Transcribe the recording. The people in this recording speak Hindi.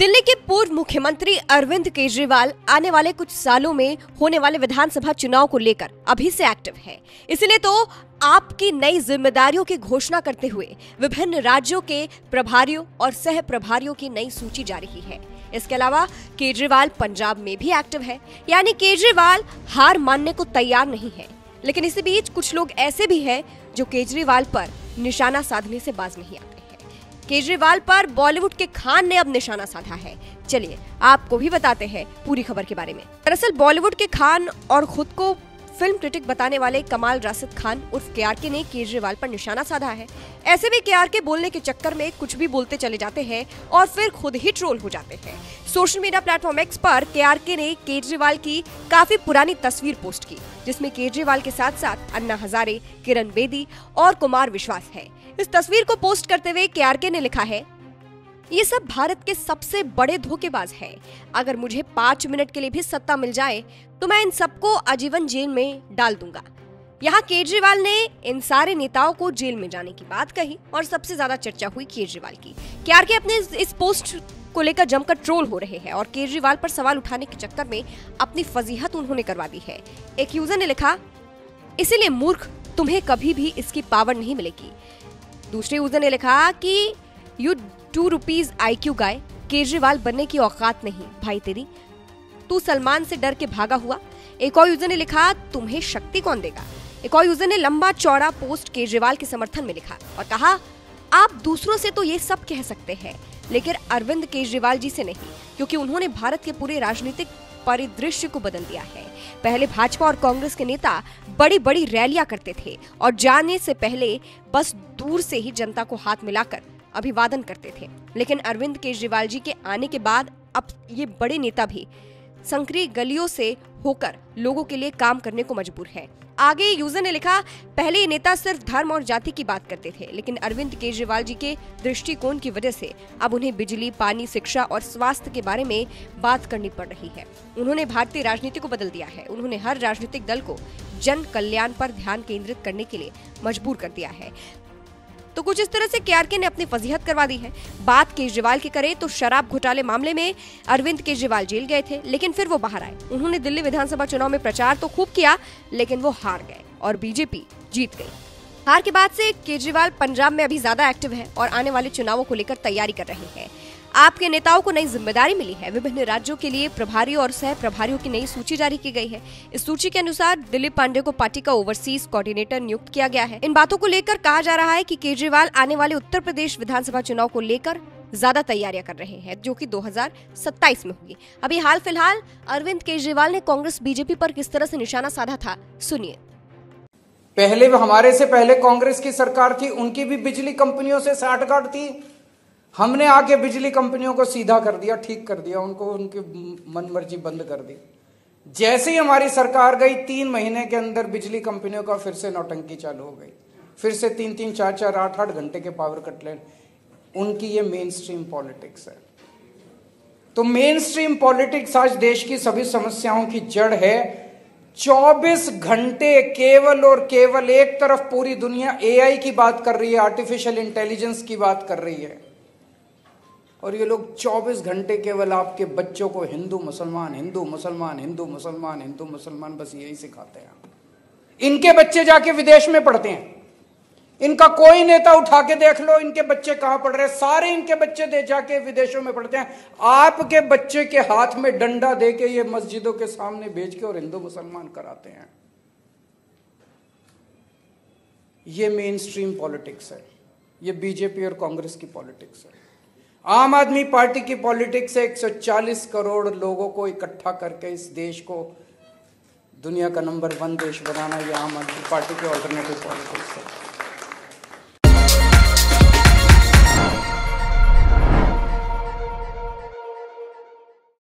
दिल्ली के पूर्व मुख्यमंत्री अरविंद केजरीवाल आने वाले कुछ सालों में होने वाले विधानसभा चुनाव को लेकर अभी से एक्टिव है। इसलिए तो आपकी नई जिम्मेदारियों की घोषणा करते हुए विभिन्न राज्यों के प्रभारियों और सह प्रभारियों की नई सूची जा रही है। इसके अलावा केजरीवाल पंजाब में भी एक्टिव है, यानी केजरीवाल हार मानने को तैयार नहीं है। लेकिन इसी बीच कुछ लोग ऐसे भी हैं जो केजरीवाल पर निशाना साधने से बाज नहीं आते। केजरीवाल पर बॉलीवुड के खान ने अब निशाना साधा है। चलिए आपको भी बताते हैं पूरी खबर के बारे में। दरअसल बॉलीवुड के खान और खुद को फिल्म क्रिटिक बताने वाले कमाल राशिद खान उर्फ केआरके ने केजरीवाल पर निशाना साधा है। ऐसे भी केआरके बोलने के चक्कर में कुछ भी बोलते चले जाते हैं और फिर खुद ही ट्रोल हो जाते हैं। सोशल मीडिया प्लेटफॉर्म एक्स पर केआरके ने केजरीवाल की काफी पुरानी तस्वीर पोस्ट की, जिसमें केजरीवाल के साथ साथ अन्ना हजारे, किरण बेदी और कुमार विश्वास है। इस तस्वीर को पोस्ट करते हुए केआरके ने लिखा है, ये सब भारत के सबसे बड़े धोखेबाज हैं। अगर मुझे 5 मिनट के लिए भी सत्ता मिल जाए तो मैं इन सबको आजीवन जेल में डाल दूंगा। यहाँ केजरीवाल ने इन सारे नेताओं को जेल में जाने की बात कही और सबसे ज्यादा चर्चा हुई केजरीवाल की। केआरके अपने इस पोस्ट को लेकर जमकर ट्रोल हो रहे हैं और केजरीवाल पर सवाल उठाने के चक्कर में अपनी फजीहत उन्होंने करवा दी है। एक यूजर ने लिखा, इसीलिए मूर्ख, तुम्हें कभी भी इसकी पावर नहीं मिलेगी। दूसरे यूजर ने लिखा कि यू 2 रुपीज IQ गाय, केजरीवाल बनने की औकात नहीं भाई तेरी, तू सलमान से डर के भागा हुआ। एक और यूजर ने लिखा, तुम्हें शक्ति कौन देगा। एक और यूजर ने लंबा चौड़ा पोस्ट केजरीवाल के समर्थन में लिखा और कहा, आप दूसरों से तो ये सब कह सकते हैं लेकिन अरविंद केजरीवाल जी से नहीं, क्योंकि उन्होंने भारत के पूरे राजनीतिक परिदृश्य को बदल दिया है। पहले भाजपा और कांग्रेस के नेता बड़ी बड़ी रैलियां करते थे और जाने से पहले बस दूर से ही जनता को हाथ मिलाकर अभिवादन करते थे, लेकिन अरविंद केजरीवाल जी के आने के बाद अब ये बड़े नेता भी संकरी गलियों से होकर लोगों के लिए काम करने को मजबूर है। आगे यूजर ने लिखा, पहले ये नेता सिर्फ धर्म और जाति की बात करते थे, लेकिन अरविंद केजरीवाल जी के दृष्टिकोण की वजह से अब उन्हें बिजली, पानी, शिक्षा और स्वास्थ्य के बारे में बात करनी पड़ रही है। उन्होंने भारतीय राजनीति को बदल दिया है। उन्होंने हर राजनीतिक दल को जन कल्याण पर ध्यान केंद्रित करने के लिए मजबूर कर दिया है। तो कुछ इस तरह से केआरके ने अपनी फजीहत करवा दी है। बात केजरीवाल की करें तो शराब घोटाले मामले में अरविंद केजरीवाल जेल गए थे, लेकिन फिर वो बाहर आए। उन्होंने दिल्ली विधानसभा चुनाव में प्रचार तो खूब किया, लेकिन वो हार गए और बीजेपी जीत गई। हार के बाद से केजरीवाल पंजाब में अभी ज्यादा एक्टिव है और आने वाले चुनावों को लेकर तैयारी कर रहे हैं। आपके नेताओं को नई जिम्मेदारी मिली है। विभिन्न राज्यों के लिए प्रभारियों और सह प्रभारियों की नई सूची जारी की गई है। इस सूची के अनुसार दिलीप पांडे को पार्टी का ओवरसीज कोऑर्डिनेटर नियुक्त किया गया है। इन बातों को लेकर कहा जा रहा है कि केजरीवाल आने वाले उत्तर प्रदेश विधानसभा चुनाव को लेकर ज्यादा तैयारियां कर रहे हैं, जो कि 2027 में होगी। अभी हाल फिलहाल अरविंद केजरीवाल ने कांग्रेस बीजेपी पर किस तरह से निशाना साधा था, सुनिए। पहले हमारे से पहले कांग्रेस की सरकार थी, उनकी भी बिजली कंपनियों से साठगांठ थी। हमने आके बिजली कंपनियों को सीधा कर दिया, ठीक कर दिया, उनको उनकी मनमर्जी बंद कर दी। जैसे ही हमारी सरकार गई 3 महीने के अंदर बिजली कंपनियों का फिर से नौटंकी चालू हो गई। फिर से 3-3, 4-4, 8-8 घंटे के पावर कट ले। उनकी ये मेन स्ट्रीम पॉलिटिक्स है। तो मेन स्ट्रीम पॉलिटिक्स आज देश की सभी समस्याओं की जड़ है। 24 घंटे केवल और केवल एक तरफ पूरी दुनिया AI की बात कर रही है, आर्टिफिशियल इंटेलिजेंस की बात कर रही है, और ये लोग 24 घंटे केवल आपके बच्चों को हिंदू मुसलमान, हिंदू मुसलमान, हिंदू मुसलमान, हिंदू मुसलमान, बस यही सिखाते हैं। इनके बच्चे जाके विदेश में पढ़ते हैं। इनका कोई नेता उठा के देख लो, इनके बच्चे कहां पढ़ रहे हैं। सारे इनके बच्चे दे जाके विदेशों में पढ़ते हैं। आपके बच्चे के हाथ में डंडा दे के ये मस्जिदों के सामने भेज के और हिंदू मुसलमान कराते हैं। ये मेन स्ट्रीम पॉलिटिक्स है। ये बीजेपी और कांग्रेस की पॉलिटिक्स है। आम आदमी पार्टी की पॉलिटिक्स है 140 करोड़ लोगों को इकट्ठा करके इस देश को दुनिया का नंबर 1 देश बनाना। ये आम आदमी पार्टी की ऑल्टरनेटिव पॉलिटिक्स है।